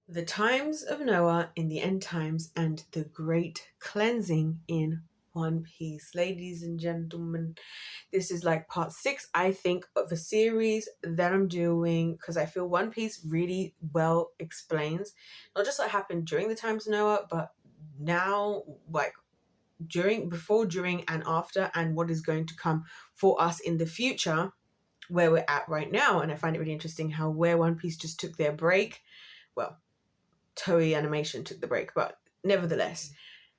The times of Noah in the end times and the great cleansing in One Piece. Ladies and gentlemen, this is like part 6, I think, of a series that I'm doing because I feel One Piece really well explains not just what happened during the times of Noah, but now, like during, before, during, and after, and what is going to come for us in the future where we're at right now. And I find it really interesting how where One Piece just took their break. Well, Toei Animation took the break, but nevertheless,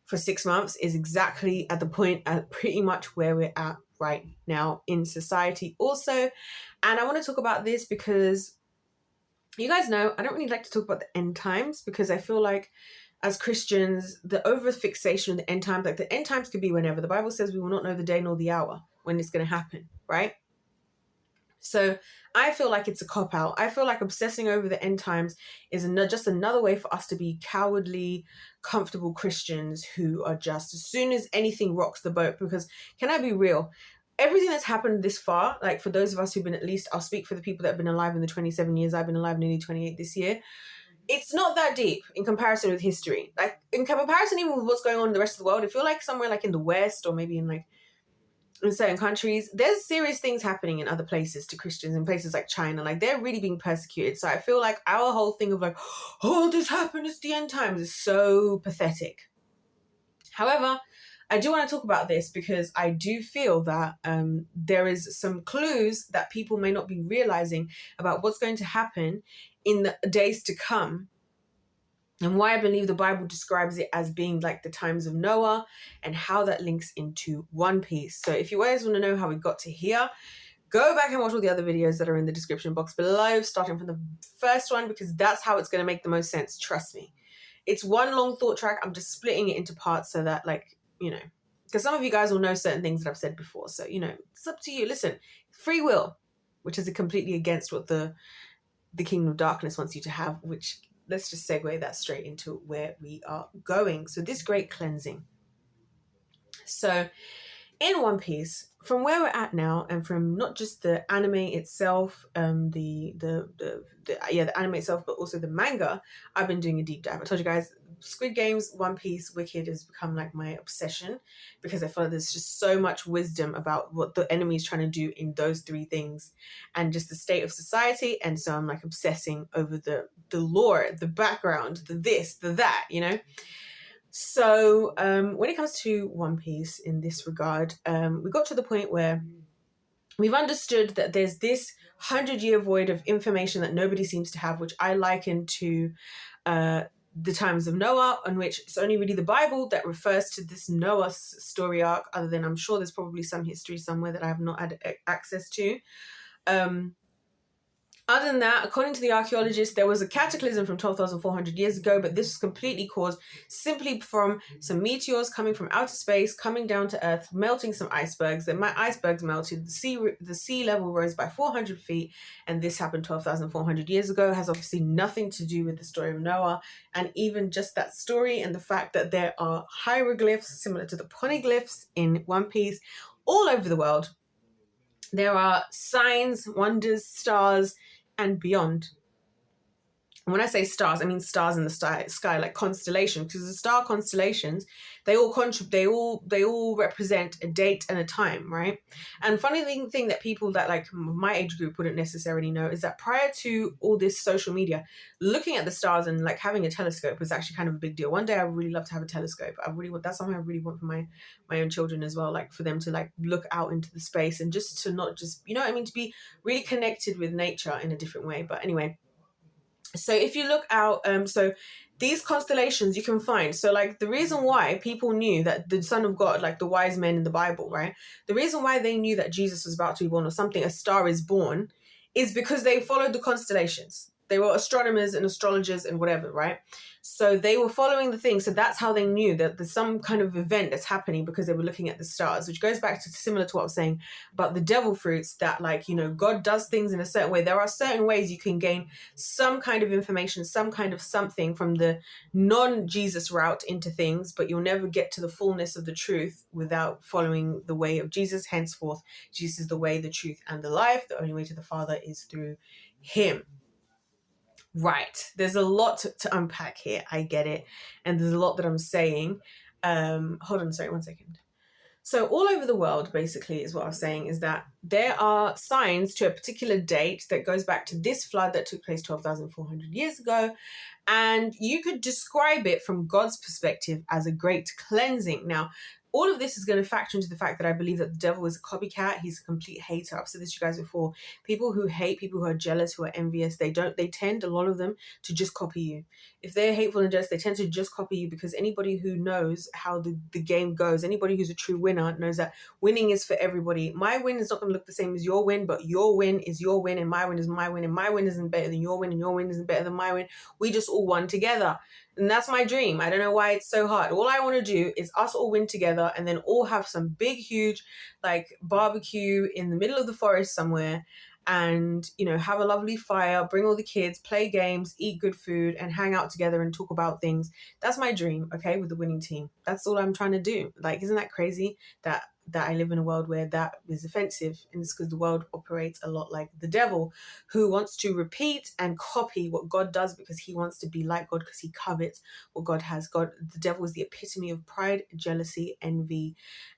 for 6 months is exactly at the point at pretty much where we're at right now in society also. And I want to talk about this because you guys know I don't really like to talk about the end times because I feel like as Christians, the over fixation of the end times, like the end times could be whenever. The Bible says we will not know the day nor the hour when it's going to happen, right? So I feel like it's a cop out. I feel like obsessing over the end times is just another way for us to be cowardly, comfortable Christians who are just, as soon as anything rocks the boat, because can I be real? Everything that's happened this far, like for those of us who've been, at least I'll speak for the people that have been alive in the 27 years, I've been alive nearly 28 this year. It's not that deep in comparison with history. Like in comparison even with what's going on in the rest of the world, I feel like somewhere like in the West or maybe in like in certain countries, there's serious things happening in other places to Christians in places like China. Like they're really being persecuted. So I feel like our whole thing of like, oh, this happened, it's the end times, is so pathetic. However, I do want to talk about this because I do feel that there is some clues that people may not be realizing about what's going to happen in the days to come, and why I believe the Bible describes it as being like the times of Noah and how that links into One Piece. So if you guys want to know how we got to here, go back and watch all the other videos that are in the description box below, starting from the first one, because that's how it's going to make the most sense. Trust me. It's one long thought track. I'm just splitting it into parts so that, like, you know, because some of you guys will know certain things that I've said before. So, you know, it's up to you. Listen, free will, which is completely against what the Kingdom of Darkness wants you to have, which let's just segue that straight into where we are going. So this great cleansing. So in One Piece, from where we're at now, and from not just the anime itself, the anime itself, but also the manga, I've been doing a deep dive. I told you guys, Squid Games, One Piece, Wicked has become like my obsession because I feel like there's just so much wisdom about what the enemy is trying to do in those three things, and just the state of society. And so I'm like obsessing over the lore, the background, the this, the that, you know. So when it comes to One Piece in this regard, we got to the point where we've understood that there's this 100-year void of information that nobody seems to have, which I liken to the times of Noah, on which it's only really the Bible that refers to this Noah story arc, other than I'm sure there's probably some history somewhere that I have not had access to. Other than that, according to the archaeologists, there was a cataclysm from 12,400 years ago, but this was completely caused simply from some meteors coming from outer space, coming down to Earth, melting some icebergs. Then my icebergs melted, the sea level rose by 400 feet, and this happened 12,400 years ago. It has obviously nothing to do with the story of Noah, and even just that story and the fact that there are hieroglyphs similar to the poneglyphs in One Piece all over the world. There are signs, wonders, stars, and beyond. When I say stars, I mean stars in the sky, like constellations, because the star constellations, they all represent a date and a time, right? And funny thing that people that like my age group wouldn't necessarily know is that prior to all this social media, looking at the stars and like having a telescope was actually kind of a big deal. One day I would really love to have a telescope. That's something I really want for my own children as well, like for them to like look out into the space and just to not just, you know what I mean, to be really connected with nature in a different way. But anyway, so if you look out, so these constellations you can find. So like the reason why people knew that the Son of God, like the wise men in the Bible, right? The reason why they knew that Jesus was about to be born or something, a star is born, is because they followed the constellations. They were astronomers and astrologers and whatever, right? So they were following the thing. So that's how they knew that there's some kind of event that's happening because they were looking at the stars, which goes back to similar to what I was saying about the devil fruits, that like, you know, God does things in a certain way. There are certain ways you can gain some kind of information, some kind of something from the non-Jesus route into things, but you'll never get to the fullness of the truth without following the way of Jesus. Henceforth, Jesus is the way, the truth, and the life. The only way to the Father is through him. Right. There's a lot to unpack here. I get it. And there's a lot that I'm saying. Hold on, sorry, 1 second. So all over the world, basically, is what I'm saying, is that there are signs to a particular date that goes back to this flood that took place 12,400 years ago. And you could describe it from God's perspective as a great cleansing. Now, all of this is going to factor into the fact that I believe that the devil is a copycat. He's a complete hater. I've said this to you guys before. People who hate, people who are jealous, who are envious, they tend, a lot of them, to just copy you. If they're hateful and jealous, they tend to just copy you, because anybody who knows how the game goes, anybody who's a true winner knows that winning is for everybody. My win is not going to look the same as your win, but your win is your win, and my win is my win, and my win isn't better than your win, and your win isn't better than my win. We just all won together. And that's my dream. I don't know why it's so hard. All I want to do is us all win together, and then all have some big, huge, like, barbecue in the middle of the forest somewhere, and, you know, have a lovely fire, bring all the kids, play games, eat good food, and hang out together and talk about things. That's my dream, okay, with the winning team. That's all I'm trying to do. Like, isn't that crazy that I live in a world where that is offensive? And it's because the world operates a lot like the devil, who wants to repeat and copy what God does, because he wants to be like God, because he covets what God has. The devil is the epitome of pride, jealousy, envy,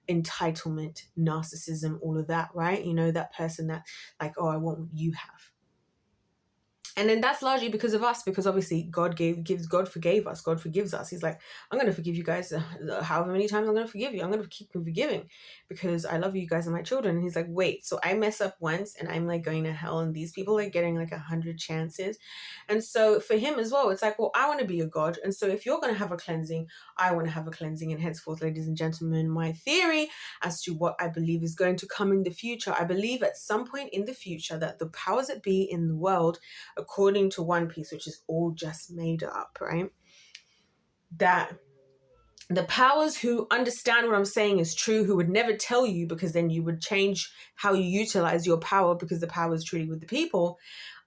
entitlement, narcissism, all of that, right? You know, that person that, like, oh, I want what you have. And then that's largely because of us, because obviously God forgave us. God forgives us. He's like, I'm going to forgive you guys however many times I'm going to forgive you. I'm going to keep forgiving because I love you guys and my children. And he's like, wait, so I mess up once and I'm like going to hell, and these people are getting like 100 chances. And so for him as well, it's like, well, I want to be a God. And so if you're going to have a cleansing, I want to have a cleansing. And henceforth, ladies and gentlemen, my theory as to what I believe is going to come in the future, I believe at some point in the future that the powers that be in the world, according to One Piece, which is all just made up, right? That the powers who understand what I'm saying is true, who would never tell you, because then you would change how you utilize your power, because the power is truly with the people,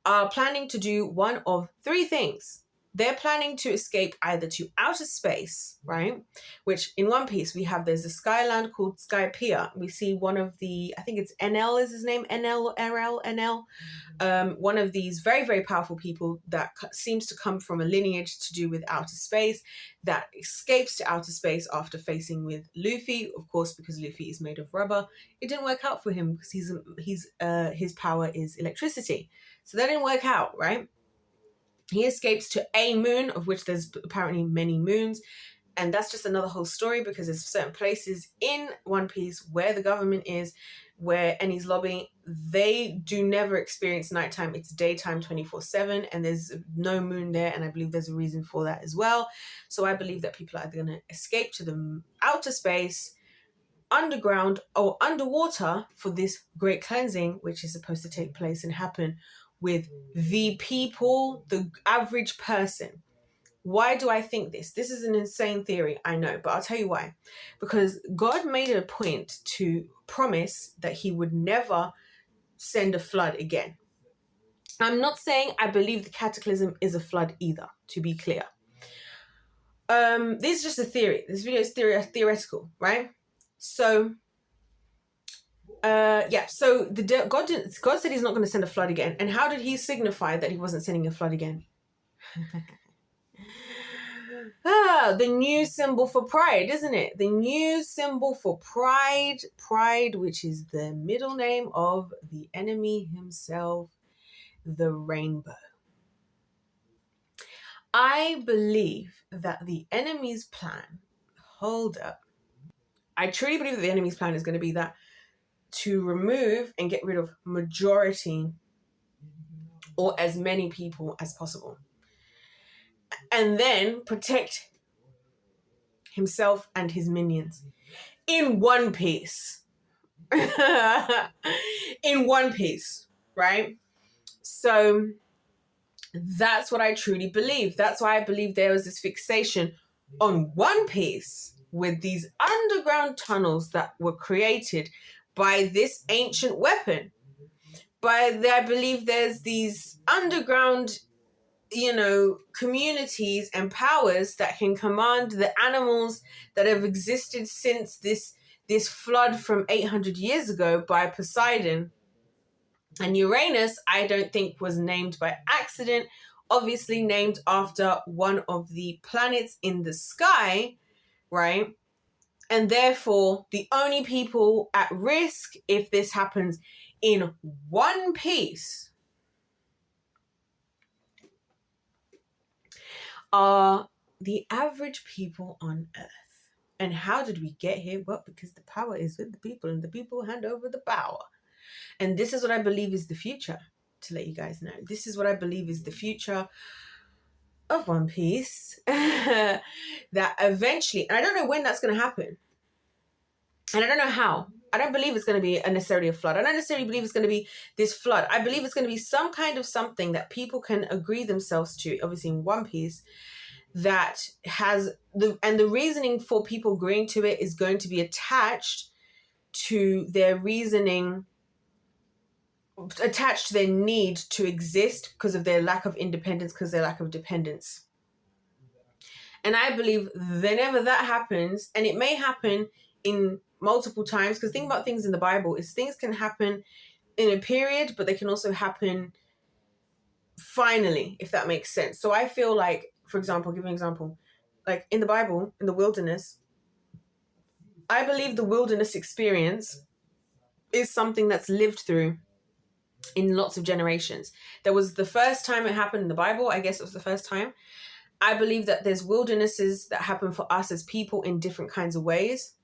are planning to do one of three things. They're planning to escape either to outer space, right? Which in One Piece, there's a skyland called Skypiea. We see one of the, I think it's Enel is his name, Enel. One of these very, very powerful people that seems to come from a lineage to do with outer space, that escapes to outer space after facing with Luffy, of course, because Luffy is made of rubber. It didn't work out for him because his power is electricity. So that didn't work out, right? He escapes to a moon, of which there's apparently many moons. And that's just another whole story, because there's certain places in One Piece where the government is, where Enies Lobby, they do never experience nighttime. It's daytime 24/7, and there's no moon there. And I believe there's a reason for that as well. So I believe that people are either going to escape to the outer space, underground, or underwater for this great cleansing, which is supposed to take place and happen with the people, the average person. Why do I think this? This is an insane theory, I know, but I'll tell you why. Because God made a point to promise that he would never send a flood again. I'm not saying I believe the cataclysm is a flood either, to be clear. This is just a theory. This video is theoretical, right? So so God said he's not going to send a flood again. And how did he signify that he wasn't sending a flood again? The new symbol for pride, isn't it? The new symbol for pride, which is the middle name of the enemy himself, the rainbow. I believe that the enemy's plan, I truly believe that the enemy's plan is going to be that to remove and get rid of majority or as many people as possible, and then protect himself and his minions in One Piece. In One Piece, right? So that's what I truly believe. That's why I believe there was this fixation on One Piece with these underground tunnels that were created by this ancient weapon. I believe there's these underground, communities and powers that can command the animals that have existed since this flood from 800 years ago by Poseidon. And Uranus, I don't think, was named by accident. obviously named after one of the planets in the sky, right? And therefore, the only people at risk if this happens in One Piece are the average people on Earth. And how did we get here? Well, because the power is with the people and the people hand over the power. And this is what I believe is the future, to let you guys know. This is what I believe is the future of One Piece. That eventually, and I don't know when that's going to happen. And I don't know how. I don't believe it's going to be necessarily a flood. I don't necessarily believe it's going to be this flood. I believe it's going to be some kind of something that people can agree themselves to, obviously in One Piece, that has the reasoning for people agreeing to it is going to be attached to their reasoning, attached to their need to exist because of their lack of independence, because their lack of dependence. And I believe whenever that happens, and it may happen in multiple times, because think about things in the Bible is things can happen in a period, but they can also happen finally, if that makes sense. So I feel like, for example, give an example, like in the Bible, in the wilderness, I believe the wilderness experience is something that's lived through in lots of generations. There was the first time it happened in the Bible, I guess it was the first time. I believe that there's wildernesses that happen for us as people in different kinds of ways.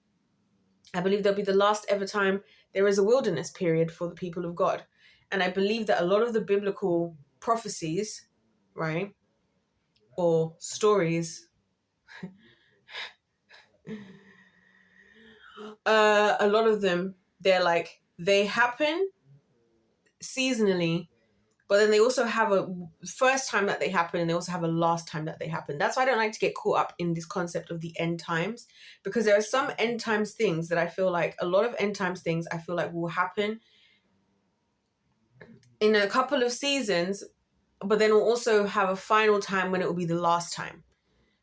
I believe there'll be the last ever time there is a wilderness period for the people of God. And I believe that a lot of the biblical prophecies, right, or stories, a lot of them, they happen seasonally, but then they also have a first time that they happen and they also have a last time that they happen. That's why I don't like to get caught up in this concept of the end times, because there are some end times things that I feel like, a lot of end times things I feel like will happen in a couple of seasons, but then we'll also have a final time when it will be the last time.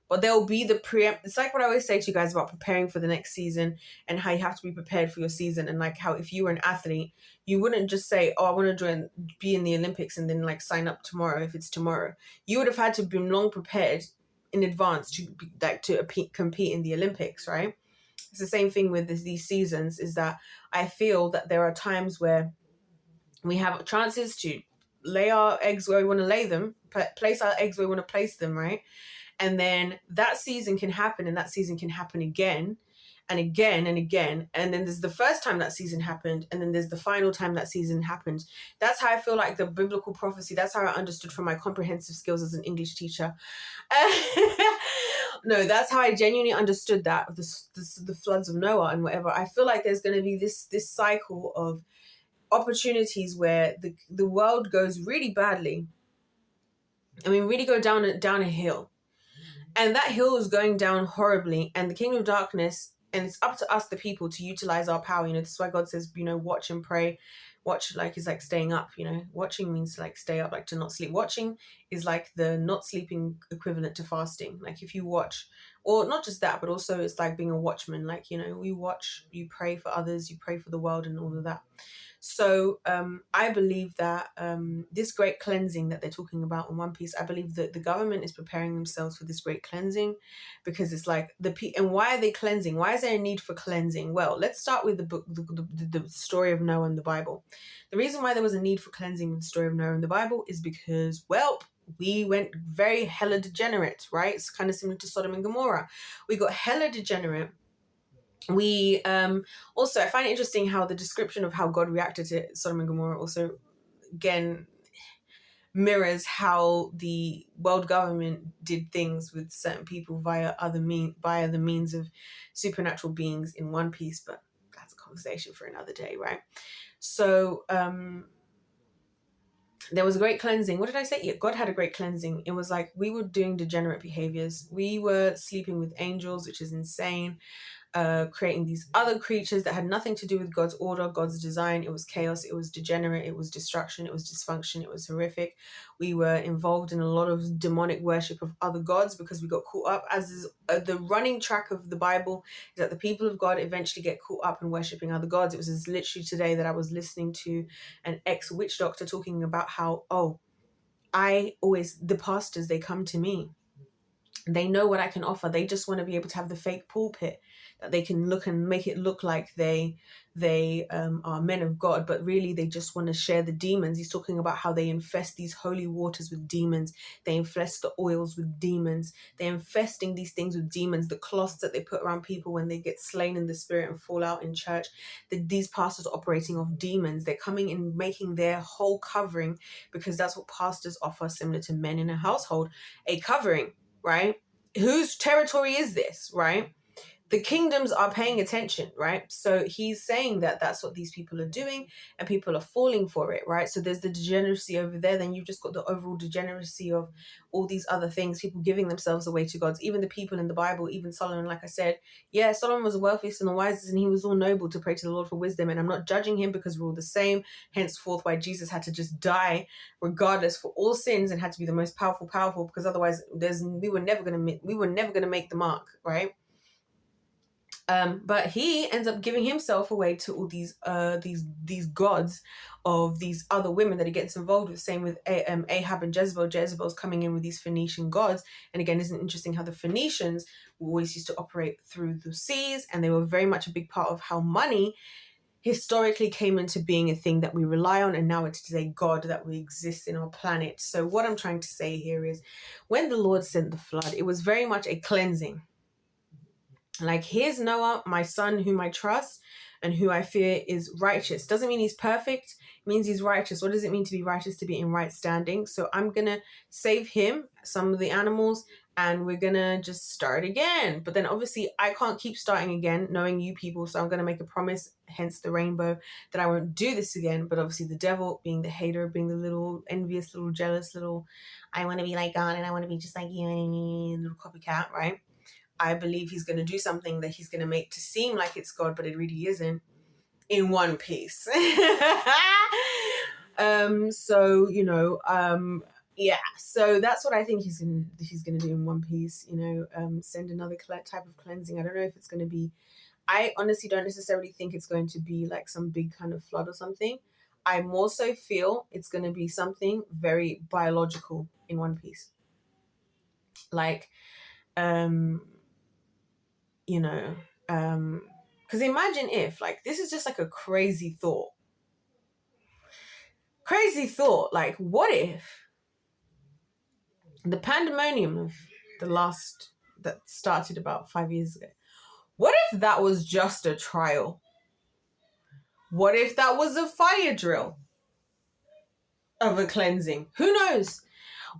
But there will be the it's like what I always say to you guys about preparing for the next season and how you have to be prepared for your season, and like how if you were an athlete, you wouldn't just say, oh, I want to be in the Olympics and then like sign up tomorrow if it's tomorrow. You would have had to be long prepared in advance to compete in the Olympics, right? It's the same thing with these seasons, is that I feel that there are times where we have chances to lay our eggs where we want to lay them, place our eggs where we want to place them, right? And then that season can happen, and that season can happen again and again and again. And then there's the first time that season happened, and then there's the final time that season happened. That's how I feel like the biblical prophecy, that's how I understood from my comprehensive skills as an English teacher. No, that's how I genuinely understood that, the floods of Noah and whatever. I feel like there's going to be this cycle of opportunities where the world goes really badly. I mean, really go down a hill. And that hill is going down horribly, and the kingdom of darkness, and it's up to us, the people, to utilize our power. This is why God says, watch and pray. Watch, like, is like staying up, watching means like stay up, like to not sleep. Watching is like the not sleeping equivalent to fasting. Like if you watch, or not just that, but also it's like being a watchman. Like, we watch, you pray for others, you pray for the world and all of that. So I believe that this great cleansing that they're talking about in One Piece, I believe that the government is preparing themselves for this great cleansing, because it's like and why are they cleansing? Why is there a need for cleansing? Well, let's start with the book, the story of Noah in the Bible. The reason why there was a need for cleansing with the story of Noah in the Bible is because, well, we went very hella degenerate, right? It's kind of similar to Sodom and Gomorrah. We got hella degenerate. We also, I find it interesting how the description of how God reacted to Sodom and Gomorrah also again mirrors how the world government did things with certain people via the means of supernatural beings in One Piece, but that's a conversation for another day, right? So there was a great cleansing. What did I say? Yeah, God had a great cleansing. It was like we were doing degenerate behaviors. We were sleeping with angels, which is insane. Creating these other creatures that had nothing to do with God's order, God's design. It was chaos, it was degenerate, it was destruction, it was dysfunction, it was horrific. We were involved in a lot of demonic worship of other gods because we got caught up, as is the running track of the Bible, is that the people of God eventually get caught up in worshipping other gods. It was literally today that I was listening to an ex-witch doctor talking about how, the pastors, they come to me. They know what I can offer. They just want to be able to have the fake pulpit that they can look and make it look like they are men of God, but really they just want to share the demons. He's talking about how they infest these holy waters with demons. They infest the oils with demons. They're infesting these things with demons. The cloths that they put around people when they get slain in the spirit and fall out in church. These pastors are operating off demons. They're coming and making their whole covering, because that's what pastors offer, similar to men in a household, a covering. Right? Whose territory is this, right? The kingdoms are paying attention, right? So he's saying that that's what these people are doing, and people are falling for it, right? So there's the degeneracy over there. Then you've just got the overall degeneracy of all these other things, people giving themselves away to gods. Even the people in the Bible, even Solomon, like I said, yeah, Solomon was the wealthiest and the wisest, and he was all noble to pray to the Lord for wisdom. And I'm not judging him, because we're all the same. Henceforth, why Jesus had to just die regardless for all sins, and had to be the most powerful, because otherwise we were never going to make the mark, right? But he ends up giving himself away to all these gods of these other women that he gets involved with. Same with Ahab and Jezebel. Jezebel's coming in with these Phoenician gods. And again, isn't it interesting how the Phoenicians always used to operate through the seas, and they were very much a big part of how money historically came into being a thing that we rely on, and now it is a god that we exist in our planet. So what I'm trying to say here is, when the Lord sent the flood, it was very much a cleansing. Like, here's Noah, my son, whom I trust and who I fear is righteous. Doesn't mean he's perfect. It means he's righteous. What does it mean to be righteous? To be in right standing. So I'm going to save him, some of the animals, and we're going to just start again. But then obviously I can't keep starting again, knowing you people. So I'm going to make a promise, hence the rainbow, that I won't do this again. But obviously the devil, being the hater, being the little envious, little jealous, little, I want to be like God and I want to be just like you, little copycat, right? I believe he's going to do something that he's going to make to seem like it's God, but it really isn't, in One Piece. So, yeah, so that's what I think he's gonna do in One Piece, send another type of cleansing. I don't know if it's going to be, I honestly don't necessarily think it's going to be like some big kind of flood or something. I more so feel it's going to be something very biological in One Piece. Like, because imagine if, like, this is just like a crazy thought, like, what if the pandemonium of that started about 5 years ago, what if that was just a trial? What if that was a fire drill of a cleansing? Who knows?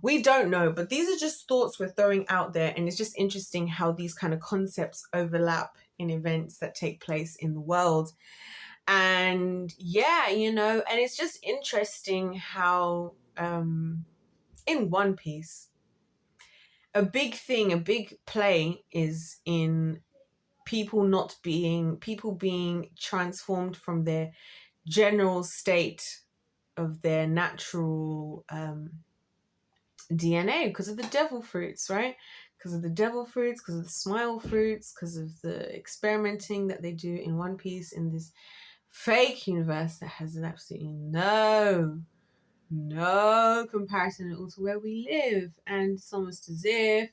We don't know, but these are just thoughts we're throwing out there, and it's just interesting how these kind of concepts overlap in events that take place in the world. And yeah, and it's just interesting how in One Piece, a big play is in people being transformed from their general state of their natural DNA because of the devil fruits, right? Because of the devil fruits, because of the smile fruits, because of the experimenting that they do in One Piece, in this fake universe that has absolutely no comparison at all to where we live. And it's almost as if,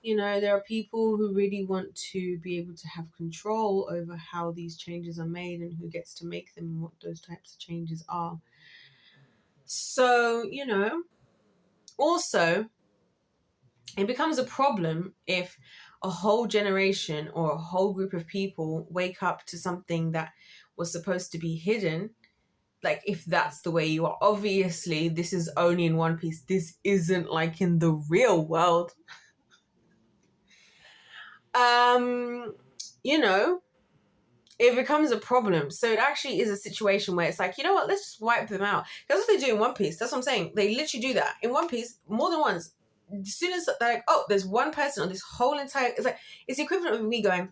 there are people who really want to be able to have control over how these changes are made and who gets to make them and what those types of changes are. So, also, it becomes a problem if a whole generation or a whole group of people wake up to something that was supposed to be hidden. Like, if that's the way you are. Obviously, this is only in One Piece. This isn't like in the real world. It becomes a problem. So it actually is a situation where it's like, you know what, let's just wipe them out. That's what they do in One Piece. That's what I'm saying. They literally do that. In One Piece, more than once, as soon as they're like, oh, there's one person on this whole entire, it's the equivalent of me going,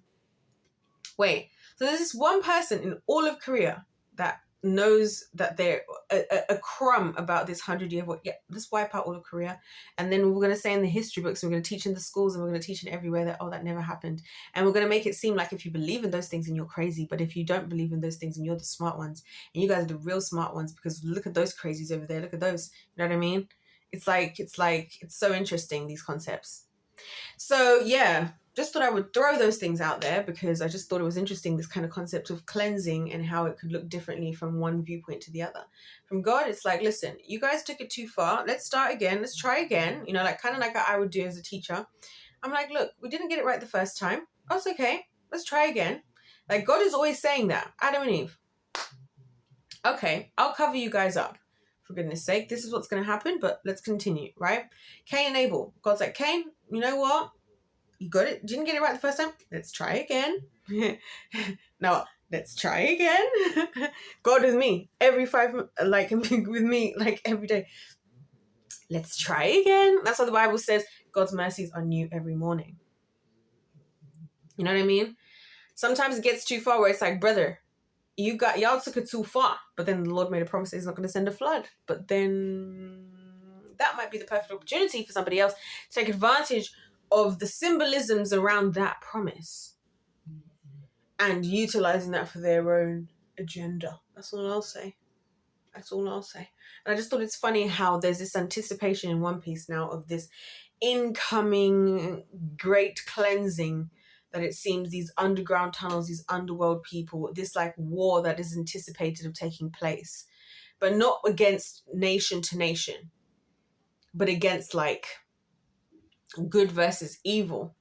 wait, so there's this one person in all of Korea that knows that they're a crumb about this 100-year war. Yeah, let's wipe out all of Korea. And then we're going to say in the history books, we're going to teach in the schools, and we're going to teach in everywhere that, oh, that never happened. And we're going to make it seem like if you believe in those things and you're crazy, but if you don't believe in those things and you're the smart ones, and you guys are the real smart ones, because look at those crazies over there. Look at those. You know what I mean? It's so interesting, these concepts. So yeah, just thought I would throw those things out there because I just thought it was interesting, this kind of concept of cleansing and how it could look differently from one viewpoint to the other. From God, it's like, listen, you guys took it too far. Let's start again. Let's try again. Like kind of like I would do as a teacher. I'm like, look, we didn't get it right the first time. Oh, it's okay. Let's try again. Like God is always saying that. Adam and Eve. Okay, I'll cover you guys up. For goodness sake, this is what's going to happen, but let's continue, right? Cain and Abel. God's like, Cain, you know what? You got it. Didn't get it right the first time. Let's try again. No, let's try again. God with me every 5, like with me, like every day. Let's try again. That's what the Bible says. God's mercies are new every morning. You know what I mean? Sometimes it gets too far where it's like, brother, y'all took it too far. But then the Lord made a promise that he's not going to send a flood. But then that might be the perfect opportunity for somebody else to take advantage of the symbolisms around that promise and utilizing that for their own agenda. That's all I'll say. And I just thought it's funny how there's this anticipation in One Piece now of this incoming great cleansing, that it seems these underground tunnels, these underworld people, this like war that is anticipated of taking place, but not against nation to nation, but against like good versus evil.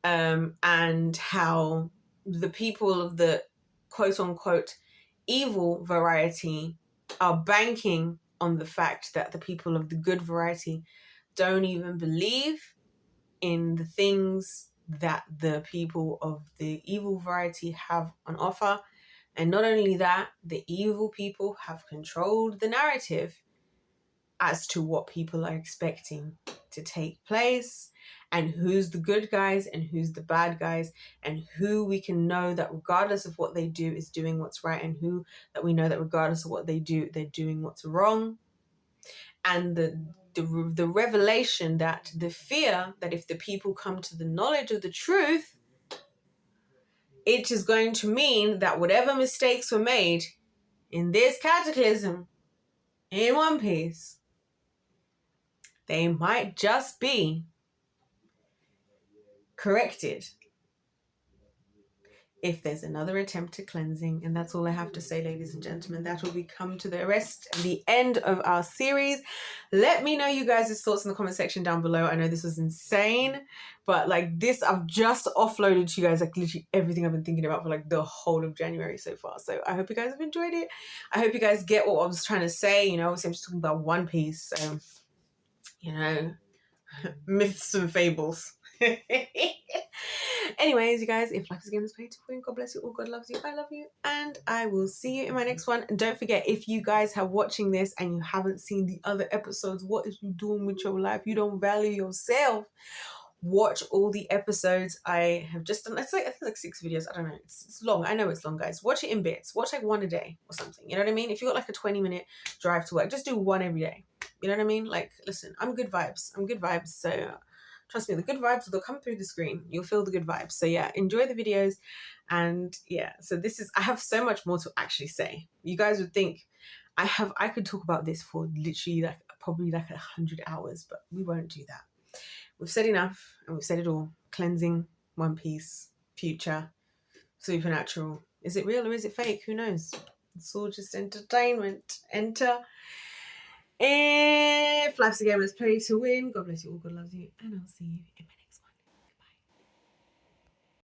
And how the people of the quote unquote evil variety are banking on the fact that the people of the good variety don't even believe in the things that the people of the evil variety have on offer. And not only that, the evil people have controlled the narrative as to what people are expecting to take place, and who's the good guys and who's the bad guys, and who we can know that regardless of what they do is doing what's right, and who that we know that regardless of what they do, they're doing what's wrong. And the revelation that the fear that if the people come to the knowledge of the truth, it is going to mean that whatever mistakes were made in this cataclysm in One Piece, they might just be corrected if there's another attempt at cleansing. And that's all I have to say, ladies and gentlemen. That will be come to the end of our series. Let me know you guys' thoughts in the comment section down below. I know this was insane, but like this, I've just offloaded to you guys like literally everything I've been thinking about for like the whole of January so far. So I hope you guys have enjoyed it. I hope you guys get what I was trying to say. Obviously I'm just talking about One Piece. Myths and fables. Anyways, you guys, if life is a game, let's play to win. God bless you all. God loves you. I love you. And I will see you in my next one. And don't forget, if you guys are watching this and you haven't seen the other episodes, what is you doing with your life? You don't value yourself. Watch all the episodes I have just done. I think it's like 6 videos. I don't know. It's long. I know it's long, guys. Watch it in bits. Watch like 1 a day or something. You know what I mean? If you got like a 20-minute drive to work, just do 1 every day. You know what I mean? Like, listen, I'm good vibes. So trust me, the good vibes, they'll come through the screen. You'll feel the good vibes. So yeah, enjoy the videos. And yeah, so I have so much more to actually say. You guys would think I could talk about this for literally probably 100 hours, but we won't do that. We've said enough and we've said it all. Cleansing, One Piece, future, supernatural. Is it real or is it fake? Who knows? It's all just entertainment. Enter. If life's a game, let's play to win. God bless you all. God loves you. And I'll see you in my